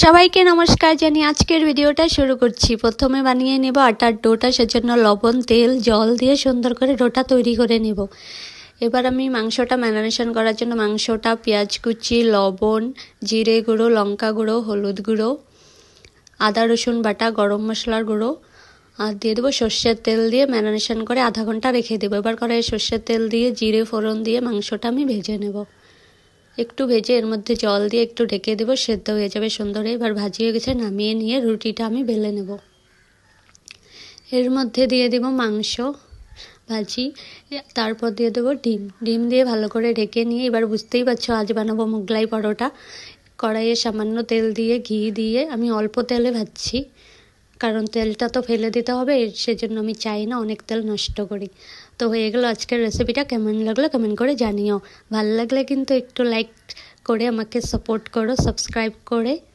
সবাইকে নমস্কার জানিয়ে আজকের ভিডিওটা শুরু করছি। প্রথমে বানিয়ে নেব আটার ডোটা। সেজন্য লবণ, তেল, জল দিয়ে সুন্দর করে ডোটা তৈরি করে নেব। এবার আমি মাংসটা ম্যারিনেশন করার জন্য মাংসটা পেঁয়াজ কুচি, লবণ, জিরে গুঁড়ো, লঙ্কা গুঁড়ো, হলুদ গুঁড়ো, আদা রসুন বাটা, গরম মশলার গুঁড়ো আর দিয়ে দেবো সর্ষের তেল দিয়ে ম্যারিনেশন করে আধা ঘন্টা রেখে দেবো। এবার কড়াইয়ে সর্ষের তেল দিয়ে জিরে ফোড়ন দিয়ে মাংসটা আমি ভেজে নেব। একটু ভেজে এর মধ্যে জল দিয়ে একটু ঢেকে দেবো, সেদ্ধ হয়ে যাবে সুন্দর। এবার ভাজি হয়ে গেছে, নামিয়ে নিয়ে রুটিটা আমি বেলে নেব। এর মধ্যে দিয়ে দেব মাংস ভাজি, তারপর দিয়ে দেবো ডিম দিয়ে ভালো করে ঢেকে নিয়ে এবার বুঝতেই পারছো আজ বানাবো মোগলাই পরোটা। কড়াইয়ে সামান্য তেল দিয়ে ঘি দিয়ে আমি অল্প তেলে ভাজছি, কারণ তেলটা তো ফেলে দিতে হবে, সেজন্য আমি চাই না অনেক তেল নষ্ট করি। তো হয়ে গেল আজকের রেসিপিটা। কেমন লাগলো কমেন্ট করে জানিও। ভালো লাগলে কিন্তু একটু লাইক করে আমাকে সাপোর্ট করো, সাবস্ক্রাইব করে।